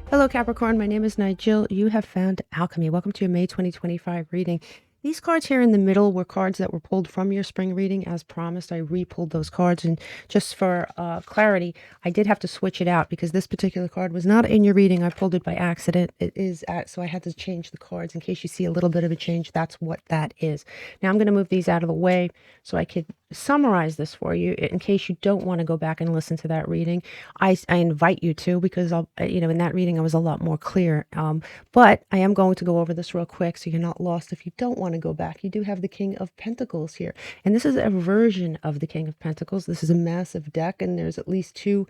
Hello, Capricorn. My name is Nigel. You have found Alchemy. Welcome to your May 2025 reading. These cards here in the middle were cards that were pulled from your spring reading. As promised, I re-pulled those cards. And just for clarity, I did have to switch it out because this particular card was not in your reading. I pulled it by accident. It is so I had to change the cards. In case you see a little bit of a change, that's what that is. Now I'm going to move these out of the way so I could summarize this for you in case you don't want to go back and listen to that reading. I invite you to, because I'll, in that reading I was a lot more clear. But I am going to go over this real quick so you're not lost if you don't want to go back. You do have the King of Pentacles here, and this is a version of the King of Pentacles. This is a massive deck, and there's at least two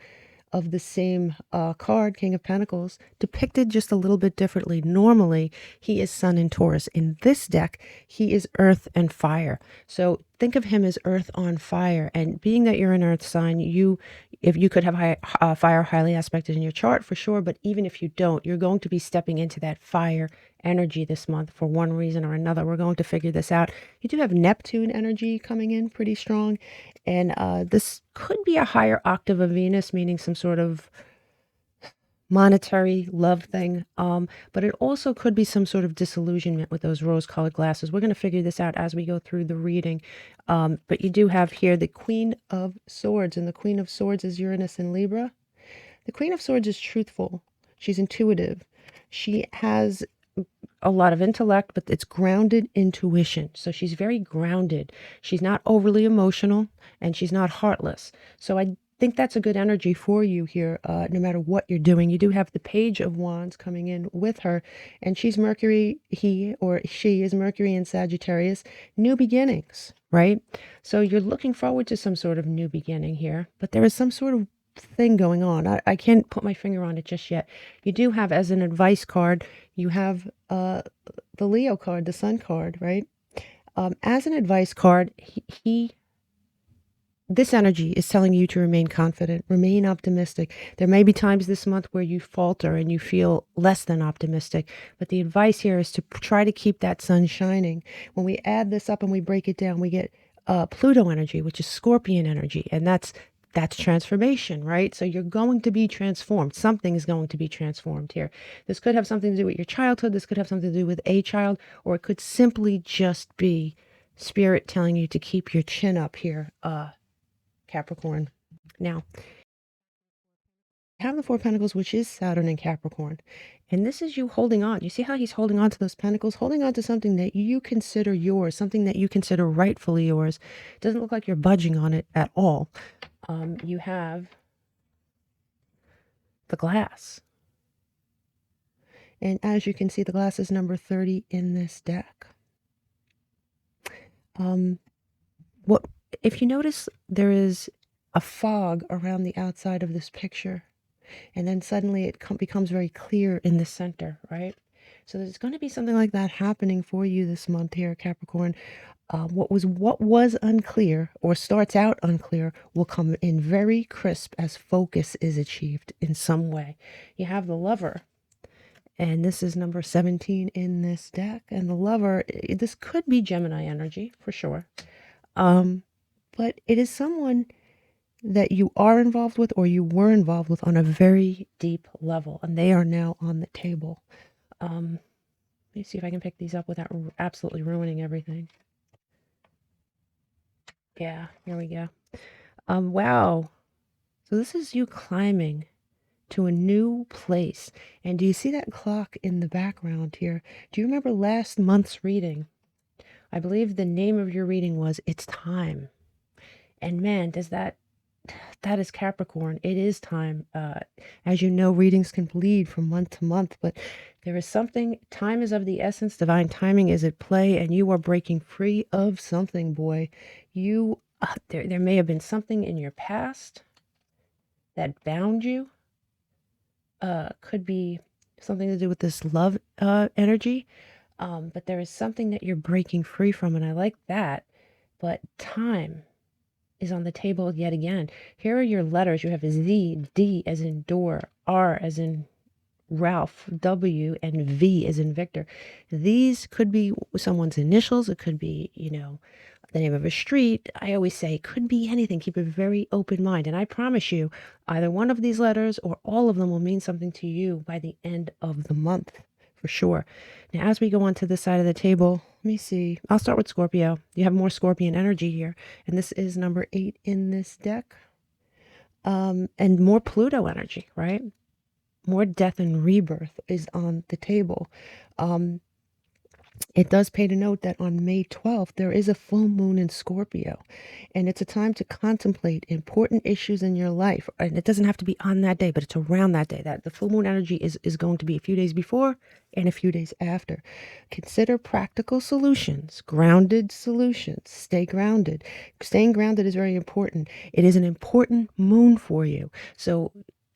of the same card, King of Pentacles, depicted just a little bit differently. Normally, he is Sun and Taurus. In this deck, he is Earth and Fire. So think of him as Earth on Fire. And being that you're an Earth sign, if you could have fire highly aspected in your chart for sure, but even if you don't, you're going to be stepping into that fire energy this month for one reason or another. We're going to figure this out. You do have Neptune energy coming in pretty strong, and this could be a higher octave of Venus, meaning some sort of monetary love thing, but it also could be some sort of disillusionment with those rose-colored glasses. We're going to figure this out as we go through the reading, but you do have here the Queen of Swords, and the Queen of Swords is Uranus in Libra. The Queen of Swords is truthful. She's intuitive. She has a lot of intellect, but it's grounded intuition. So she's very grounded. She's not overly emotional, and she's not heartless. So I think that's a good energy for you here, no matter what you're doing. You do have the Page of Wands coming in with her, and she's Mercury, he or she is Mercury in Sagittarius, new beginnings, right? So you're looking forward to some sort of new beginning here, but there is some sort of thing going on. I can't put my finger on it just yet. You do have, as an advice card, you have the Leo card, the Sun card, right? As an advice card, this energy is telling you to remain confident, remain optimistic. There may be times this month where you falter and you feel less than optimistic, but the advice here is to try to keep that sun shining. When we add this up and we break it down, we get Pluto energy, which is Scorpion energy, and that's transformation, right? So you're going to be transformed. Something is going to be transformed here. This could have something to do with your childhood. This could have something to do with a child, or it could simply just be spirit telling you to keep your chin up here, Capricorn. Now, have the Four of Pentacles, which is Saturn in Capricorn. And this is you holding on. You see how he's holding on to those pentacles, holding on to something that you consider yours, something that you consider rightfully yours. It doesn't look like you're budging on it at all. You have the glass. And as you can see, the glass is number 30 in this deck. What if you notice there is a fog around the outside of this picture, and then suddenly it becomes very clear in the center, right? So there's going to be something like that happening for you this month here, Capricorn. What was unclear, or starts out unclear, will come in very crisp as focus is achieved in some way. You have the Lover, and this is number 17 in this deck. And the Lover, this could be Gemini energy for sure, but it is someone that you are involved with, or you were involved with on a very deep level, and they are now on the table. Let me see if I can pick these up without absolutely ruining everything. Yeah, here we go. Wow. So this is you climbing to a new place. And do you see that clock in the background here? Do you remember last month's reading? I believe the name of your reading was It's Time. And man, that is Capricorn. It is time. As you know, readings can bleed from month to month, but there is something, time is of the essence, divine timing is at play, and you are breaking free of something, boy. You, there may have been something in your past that bound you. Could be something to do with this love energy, but there is something that you're breaking free from, and I like that. But time is on the table yet again. Here are your letters. You have a Z, D as in door, R as in Ralph, W, and V as in Victor. These could be someone's initials. It could be, the name of a street. I always say it could be anything. Keep a very open mind. And I promise you, either one of these letters or all of them will mean something to you by the end of the month, for sure. Now, as we go on to this side of the table, let me see. I'll start with Scorpio. You have more Scorpion energy here. And this is number 8 in this deck. And more Pluto energy, right? More death and rebirth is on the table. It does pay to note that on May 12th, there is a full moon in Scorpio, and it's a time to contemplate important issues in your life. And it doesn't have to be on that day, but it's around that day. That the full moon energy is going to be a few days before and a few days after. Consider practical solutions, grounded solutions. Stay grounded. Staying grounded is very important. It is an important moon for you. So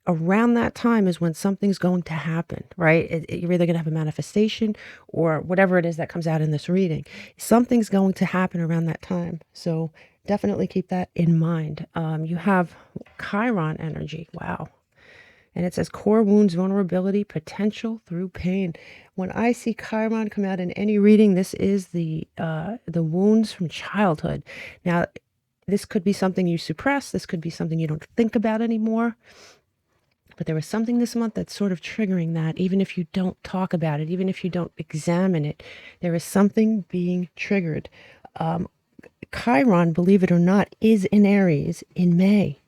around that time is when something's going to happen, right? You're either going to have a manifestation or whatever it is that comes out in this reading. Something's going to happen around that time. So definitely keep that in mind. You have Chiron energy. Wow. And it says core wounds, vulnerability, potential through pain. When I see Chiron come out in any reading, this is the wounds from childhood. Now, this could be something you suppress. This could be something you don't think about anymore. But there was something this month that's sort of triggering that, even if you don't talk about it, even if you don't examine it, there is something being triggered. Chiron, believe it or not, is in Aries in May.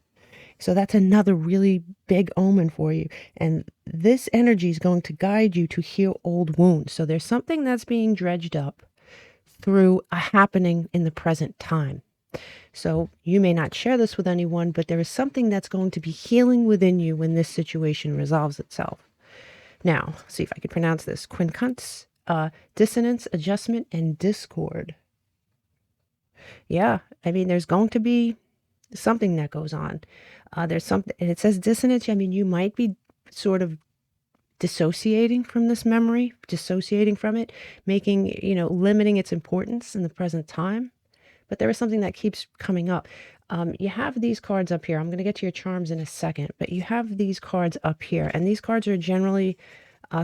So that's another really big omen for you. And this energy is going to guide you to heal old wounds. So there's something that's being dredged up through a happening in the present time. So you may not share this with anyone, but there is something that's going to be healing within you when this situation resolves itself. Now, see if I could pronounce this. Quincunx, dissonance, adjustment, and discord. Yeah, I mean, there's going to be something that goes on. There's something, and it says dissonance. I mean, you might be sort of dissociating from this memory, dissociating from it, making, limiting its importance in the present time. But there is something that keeps coming up. You have these cards up here. I'm going to get to your charms in a second, but you have these cards up here. And these cards are generally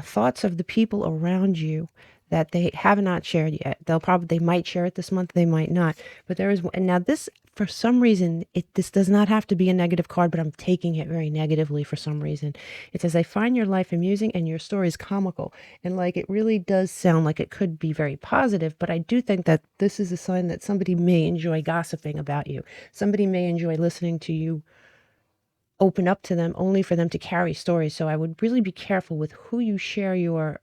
thoughts of the people around you that they have not shared yet. They might share it this month, they might not. But there is, and now this, for some reason, this does not have to be a negative card, but I'm taking it very negatively for some reason. It says, I find your life amusing and your stories comical. And like, it really does sound like it could be very positive, but I do think that this is a sign that somebody may enjoy gossiping about you. Somebody may enjoy listening to you open up to them only for them to carry stories. So I would really be careful with who you share your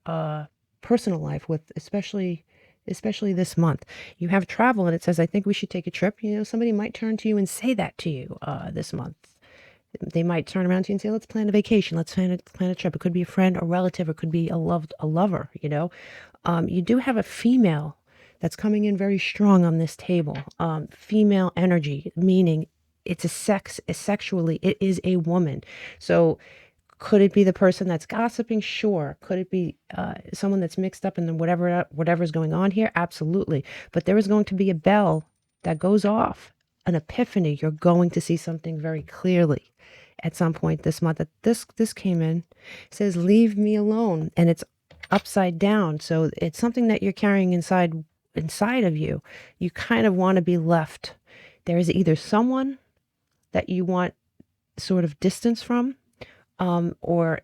personal life with, especially this month. You have travel, and it says, I think we should take a trip. Somebody might turn to you and say that to you this month. They might turn around to you and say, let's plan a vacation. Let's plan a trip. It could be a friend, a relative. It could be a lover, You do have a female that's coming in very strong on this table. Female energy, meaning it is a woman. So could it be the person that's gossiping? Sure. Could it be someone that's mixed up in whatever's going on here? Absolutely. But there is going to be a bell that goes off, an epiphany. You're going to see something very clearly at some point this month. That this came in. It says, leave me alone. And it's upside down. So it's something that you're carrying inside of you. You kind of want to be left. There is either someone that you want sort of distance from, or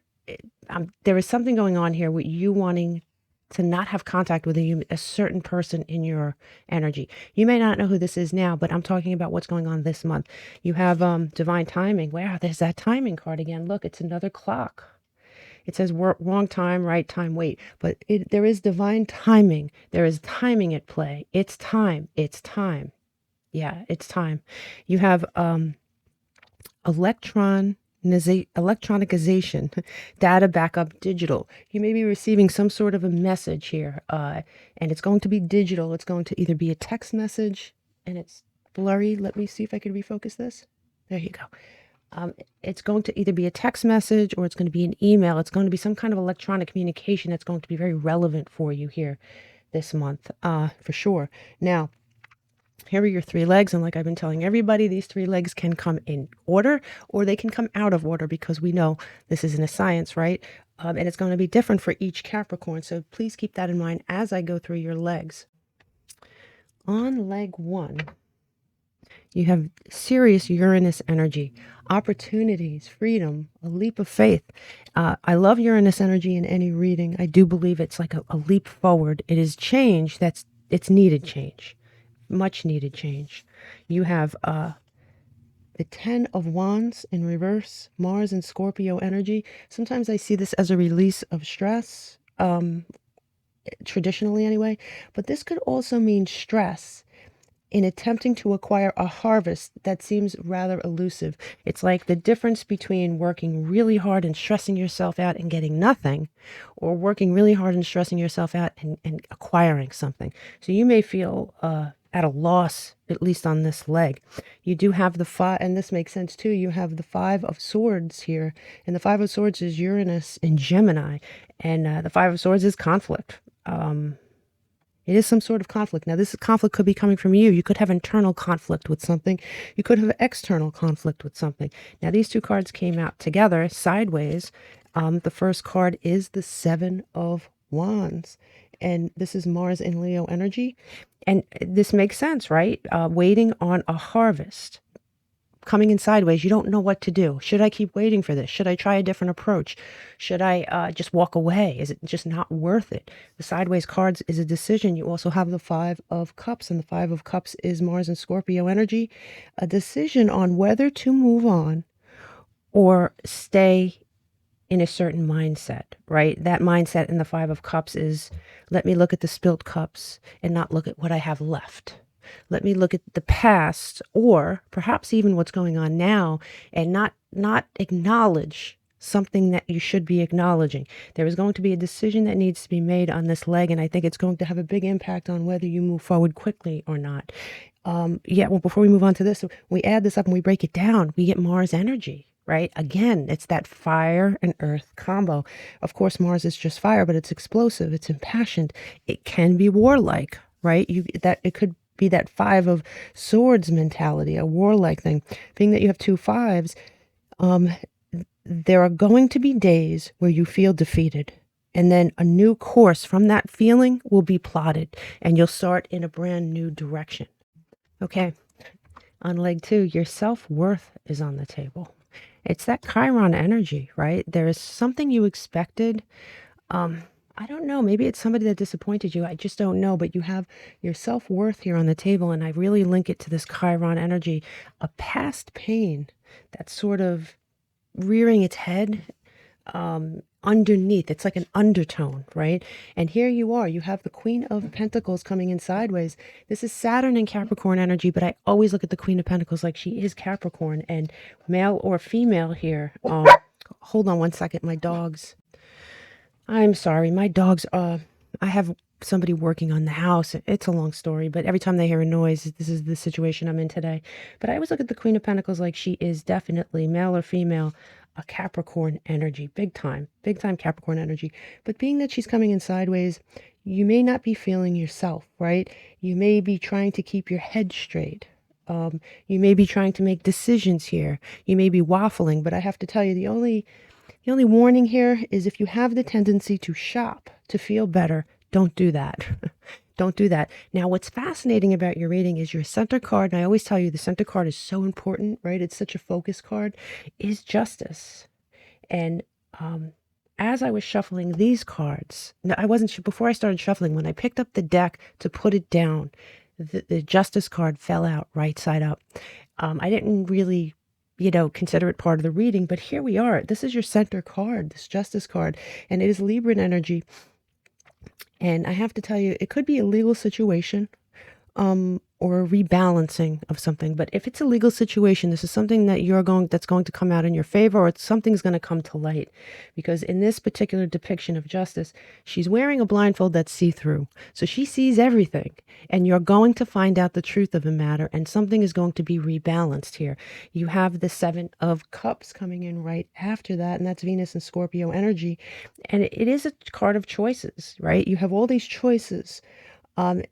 there is something going on here with you wanting to not have contact with a certain person in your energy. You may not know who this is now, but I'm talking about what's going on this month. You have divine timing. Wow, there's that timing card again. Look, it's another clock. It says wrong time, right time, wait. But there is divine timing. There is timing at play. It's time. It's time. Yeah, it's time. You have electronicization, data backup, digital. You may be receiving some sort of a message here, and it's going to be digital. It's going to either be a text message, and it's blurry. Let me see if I can refocus this. There you go. It's going to either be a text message or it's going to be an email. It's going to be some kind of electronic communication that's going to be very relevant for you here this month, for sure. Now, here are your 3 legs, and like I've been telling everybody, these 3 legs can come in order or they can come out of order, because we know this isn't a science, right? And it's going to be different for each Capricorn, so please keep that in mind as I go through your legs. On leg 1, you have serious Uranus energy, opportunities, freedom, a leap of faith. I love Uranus energy in any reading. I do believe it's like a leap forward. It is change it's needed change, much needed change. You have the 10 of Wands in reverse, Mars and Scorpio energy. Sometimes I see this as a release of stress, traditionally anyway, but this could also mean stress in attempting to acquire a harvest that seems rather elusive. It's like the difference between working really hard and stressing yourself out and getting nothing, or working really hard and stressing yourself out and acquiring something. So you may feel at a loss, at least on this leg. You do have the 5, and this makes sense too. You have the 5 of Swords here, and the 5 of Swords is Uranus in Gemini, and the 5 of Swords is conflict. It is some sort of conflict. Now, this conflict could be coming from you. You could have internal conflict with something. You could have external conflict with something. Now, these two cards came out together sideways. The first card is the 7 of Wands, and this is Mars in Leo energy. And this makes sense, right? Waiting on a harvest. Coming in sideways, you don't know what to do. Should I keep waiting for this? Should I try a different approach? Should I just walk away? Is it just not worth it? The sideways cards is a decision. You also have the 5 of Cups, and the 5 of Cups is Mars and Scorpio energy. A decision on whether to move on or stay in a certain mindset, right? That mindset in the 5 of Cups is, let me look at the spilt cups and not look at what I have left. Let me look at the past, or perhaps even what's going on now, and not acknowledge something that you should be acknowledging. There is going to be a decision that needs to be made on this leg, and I think it's going to have a big impact on whether you move forward quickly or not. Well, before we move on to this, we add this up and we break it down. We get Mars energy, right? Again, it's that fire and earth combo. Of course, Mars is just fire, but it's explosive, it's impassioned. It can be warlike, right? It could be that 5 of Swords mentality, a warlike thing. Being that you have 2 5s, there are going to be days where you feel defeated, and then a new course from that feeling will be plotted, and you'll start in a brand new direction. Okay, on leg 2, your self-worth is on the table. It's that Chiron energy, right? There is something you expected. I don't know, maybe it's somebody that disappointed you. I just don't know, but you have your self-worth here on the table, and I really link it to this Chiron energy, a past pain that's sort of rearing its head underneath. It's like an undertone, right? And here you are. You have the Queen of Pentacles coming in sideways. This is Saturn and Capricorn energy, but I always look at the Queen of Pentacles like she is Capricorn, and male or female here. Hold on one second, my dogs. I'm sorry, my dogs, I have somebody working on the house. It's a long story, but every time they hear a noise, this is the situation I'm in today. But I always look at the Queen of Pentacles like she is definitely, male or female, a Capricorn energy, big time Capricorn energy. But being that she's coming in sideways, you may not be feeling yourself, right? You may be trying to keep your head straight. You may be trying to make decisions here. You may be waffling, but I have to tell you, the only warning here is if you have the tendency to shop to feel better, don't do that. Don't do that. Now, what's fascinating about your reading is your center card, and I always tell you the center card is so important, right? It's such a focus card, is Justice. And as I was shuffling these cards, no, I wasn't, before I started shuffling, when I picked up the deck to put it down, the Justice card fell out right side up. I didn't really consider it part of the reading, but here we are. This is your center card, this Justice card, and it is Libra energy. And I have to tell you, it could be a legal situation, or a rebalancing of something. But if it's a legal situation, this is something that that's going to come out in your favor, or something's going to come to light. Because in this particular depiction of Justice, she's wearing a blindfold that's see-through. So she sees everything, and you're going to find out the truth of the matter, and something is going to be rebalanced here. You have the 7 of Cups coming in right after that, and that's Venus and Scorpio energy. And it is a card of choices, right? You have all these choices.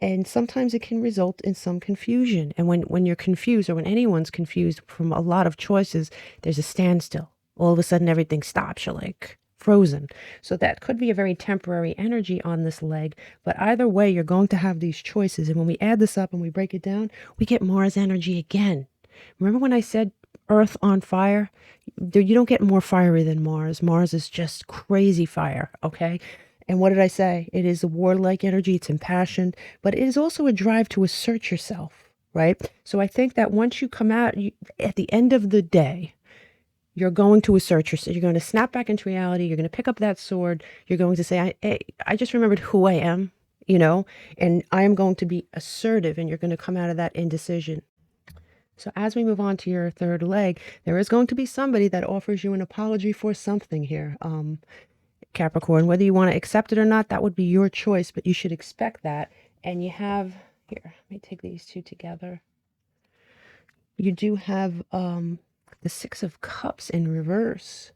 And sometimes it can result in some confusion. And when you're confused, or when anyone's confused from a lot of choices, there's a standstill. All of a sudden, everything stops. You're like, frozen. So that could be a very temporary energy on this leg, but either way, you're going to have these choices. And when we add this up and we break it down, we get Mars energy again. Remember when I said Earth on fire? You don't get more fiery than Mars. Mars is just crazy fire, okay? And what did I say? It is a warlike energy. It's impassioned, but it is also a drive to assert yourself, right? So I think that once you come out, at the end of the day, you're going to assert yourself. You're going to snap back into reality. You're going to pick up that sword. You're going to say, I just remembered who I am, and I am going to be assertive, and you're going to come out of that indecision. So as we move on to your third leg, there is going to be somebody that offers you an apology for something here, Capricorn. Whether you want to accept it or not, that would be your choice, but you should expect that. And you have, here, let me take these two together. You do have the Six of Cups in reverse.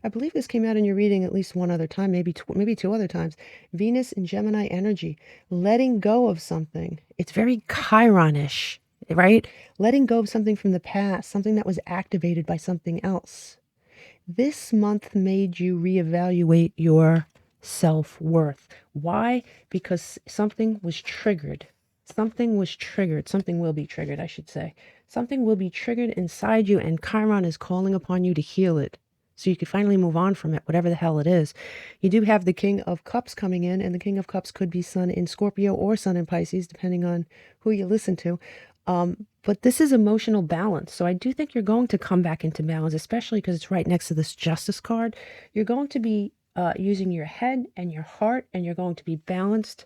I believe this came out in your reading at least one other time, maybe two other times. Venus and Gemini energy, letting go of something. It's very Chiron-ish, right? Letting go of something from the past, something that was activated by something else. This month made you reevaluate your self-worth. Why? Because something was triggered. Something was triggered. Something will be triggered, I should say. Something will be triggered inside you, and Chiron is calling upon you to heal it, so you can finally move on from it, whatever the hell it is. You do have the King of Cups coming in, and the King of Cups could be Sun in Scorpio or Sun in Pisces, depending on who you listen to. But this is emotional balance. So I do think you're going to come back into balance, especially because it's right next to this Justice card. You're going to be using your head and your heart, and you're going to be balanced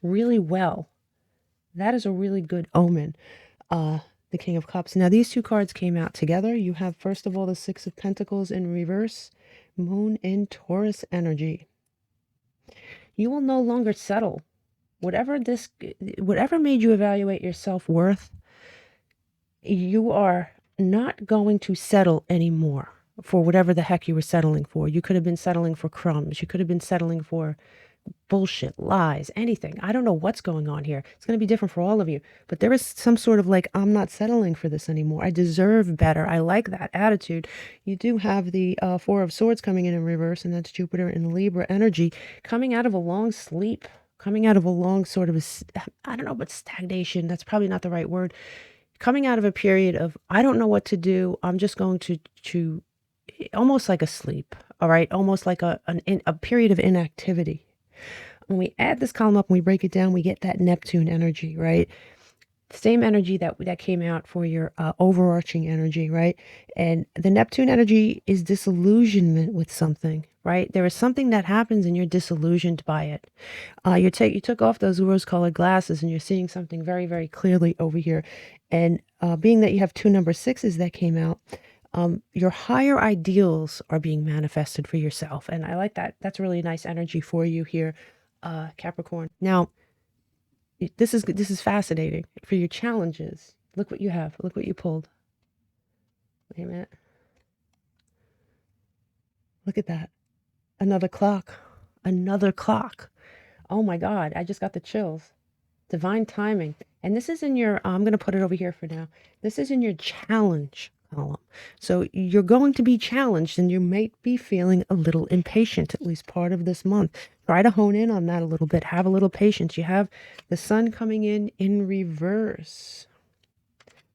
really well. That is a really good omen. The King of Cups. Now, these two cards came out together. You have, first of all, the Six of Pentacles in reverse, Moon in Taurus energy. You will no longer settle. Whatever made you evaluate your self-worth, you are not going to settle anymore for whatever the heck you were settling for. You could have been settling for crumbs. You could have been settling for bullshit, lies, anything. I don't know what's going on here. It's going to be different for all of you. But there is some sort of like, I'm not settling for this anymore. I deserve better. I like that attitude. You do have the Four of Swords coming in reverse, and that's Jupiter in Libra energy, coming out of a long sleep, coming out of a long sort of, I don't know, but stagnation. That's probably not the right word. Coming out of a period of, I don't know what to do. I'm just going to almost like a sleep. All right. Almost like a period of inactivity. When we add this column up and we break it down, we get that Neptune energy, right? Same energy that came out for your overarching energy, right? And the Neptune energy is disillusionment with something, right? There is something that happens and you're disillusioned by it. You took off those rose-colored glasses and you're seeing something very, very clearly over here. And being that you have two number sixes that came out, your higher ideals are being manifested for yourself. And I like that. That's really nice energy for you here, Capricorn. Now, this is fascinating for your challenges. Look what you have. Look what you pulled. Wait a minute. Look at that. Another clock. Another clock. Oh my God. I just got the chills. Divine timing. And this is in your, I'm going to put it over here for now. This is in your challenge column. So you're going to be challenged and you might be feeling a little impatient, at least part of this month. Try to hone in on that a little bit. Have a little patience. You have the Sun coming in reverse.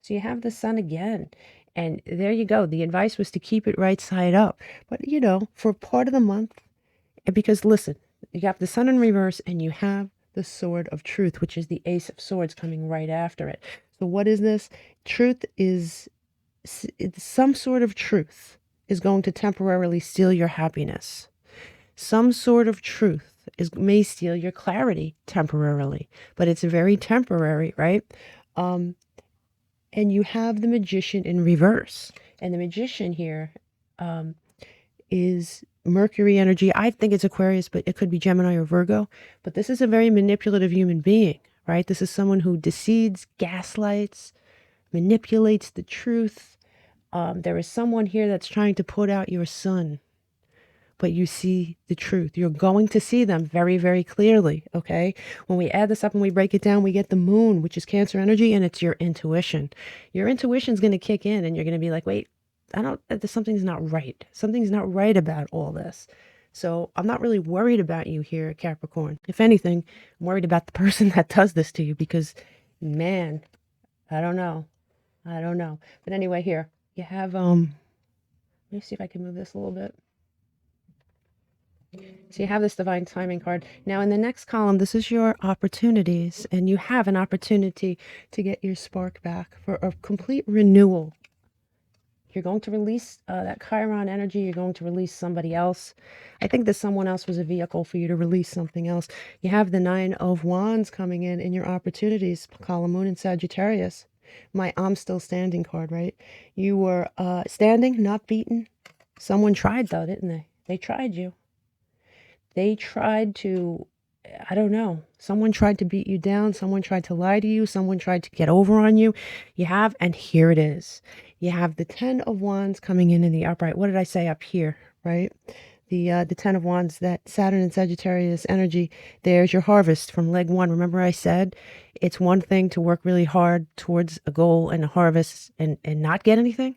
So you have the Sun again. And there you go. The advice was to keep it right side up. But, for part of the month, because listen, you have the Sun in reverse and you have the Sword of Truth, which is the Ace of Swords coming right after it. So what is this? Truth is, some sort of truth is going to temporarily steal your happiness. Some sort of truth may steal your clarity temporarily, but it's very temporary, right? And you have the Magician in reverse. And the Magician here is Mercury energy. I think it's Aquarius, but it could be Gemini or Virgo. But this is a very manipulative human being, right? This is someone who deceives, gaslights, manipulates the truth. There is someone here that's trying to put out your sun, but you see the truth. You're going to see them very, very clearly, okay? When we add this up and we break it down, we get the Moon, which is Cancer energy, and it's your intuition. Your intuition's going to kick in, and you're going to be like, wait, something's not right. Something's not right about all this. So I'm not really worried about you here, Capricorn. If anything, I'm worried about the person that does this to you because, man, I don't know. I don't know. But anyway, here you have, let me see if I can move this a little bit. So you have this divine timing card. Now in the next column, this is your opportunities, and you have an opportunity to get your spark back for a complete renewal. You're going to release that Chiron energy. You're going to release somebody else. I think that someone else was a vehicle for you to release something else. You have the Nine of Wands coming in your opportunities, column moon in Sagittarius. My I'm still standing card, right? You were standing, not beaten. Someone tried though, didn't they? They tried you. They tried to, I don't know, someone tried to beat you down, someone tried to lie to you, someone tried to get over on you. You have, and here it is. You have the 10 of Wands coming in the upright. What did I say up here, right? The 10 of Wands, that Saturn and Sagittarius energy, there's your harvest from leg one. Remember I said it's one thing to work really hard towards a goal and a harvest and not get anything?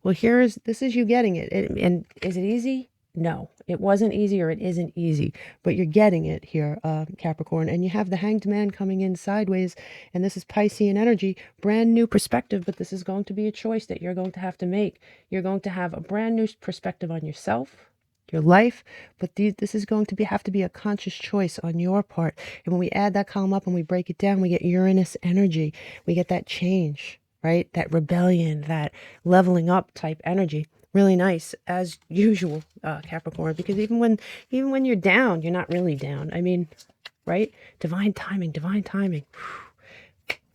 Well, this is you getting it. And is it easy? No, it wasn't easy, or it isn't easy, but you're getting it here, Capricorn. And you have the Hanged Man coming in sideways, and this is Piscean energy, brand new perspective, but this is going to be a choice that you're going to have to make. You're going to have a brand new perspective on yourself, your life, but this is going to have to be a conscious choice on your part. And when we add that column up and we break it down, we get Uranus energy. We get that change, right? That rebellion, that leveling up type energy. Really nice as usual, Capricorn, because even when you're down, you're not really down. I mean, right? Divine timing.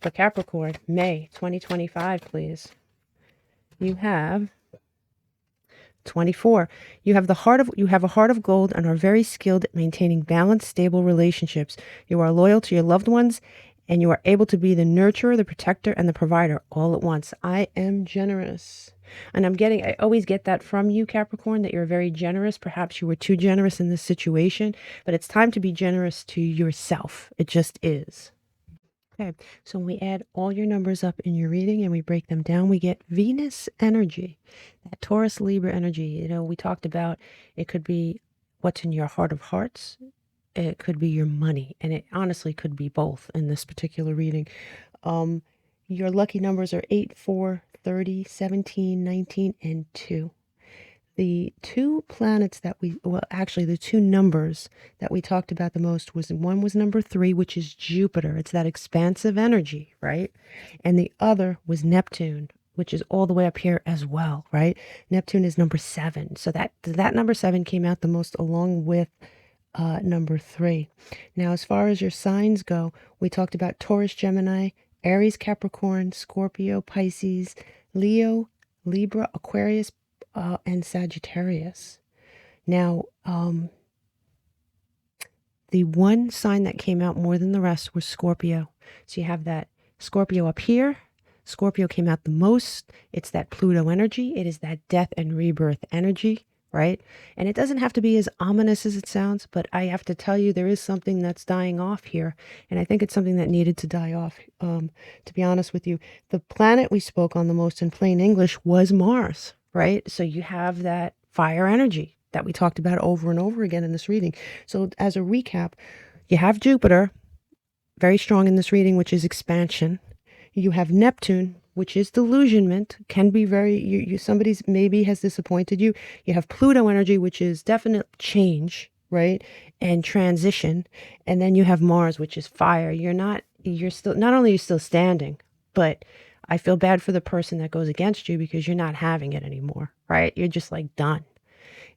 For Capricorn, May 2025, please. You have 24. You have a heart of gold and are very skilled at maintaining balanced, stable relationships. You are loyal to your loved ones, and you are able to be the nurturer, the protector, and the provider all at once. I am generous. And I always get that from you, Capricorn, that you're very generous. Perhaps you were too generous in this situation, but it's time to be generous to yourself. It just is. Okay, so when we add all your numbers up in your reading and we break them down, we get Venus energy, that Taurus Libra energy. You know, we talked about it could be what's in your heart of hearts. It could be your money, and it honestly could be both in this particular reading. Your lucky numbers are 8, 4, 30, 17, 19, and 2. The two planets the two numbers that we talked about the most one was number 3, which is Jupiter. It's that expansive energy, right? And the other was Neptune, which is all the way up here as well, right? Neptune is number 7. So that number 7 came out the most, along with number 3. Now, as far as your signs go, we talked about Taurus, Gemini, Aries, Capricorn, Scorpio, Pisces, Leo, Libra, Aquarius, and Sagittarius. Now, the one sign that came out more than the rest was Scorpio. So you have that Scorpio up here. Scorpio came out the most. It's that Pluto energy. It is that death and rebirth energy, right? And it doesn't have to be as ominous as it sounds, but I have to tell you, there is something that's dying off here. And I think it's something that needed to die off, to be honest with you. The planet we spoke on the most in plain English was Mars, right? So you have that fire energy that we talked about over and over again in this reading. So as a recap, you have Jupiter, very strong in this reading, which is expansion. You have Neptune, which is delusionment, can be very, somebody's maybe has disappointed you. You have Pluto energy, which is definite change, right? And transition. And then you have Mars, which is fire. Not only are you still standing, but I feel bad for the person that goes against you because you're not having it anymore, right? You're just like done.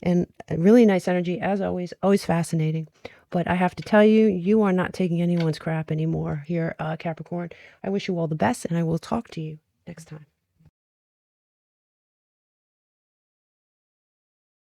And a really nice energy, as always fascinating. But I have to tell you, you are not taking anyone's crap anymore here, Capricorn. I wish you all the best, and I will talk to you next time.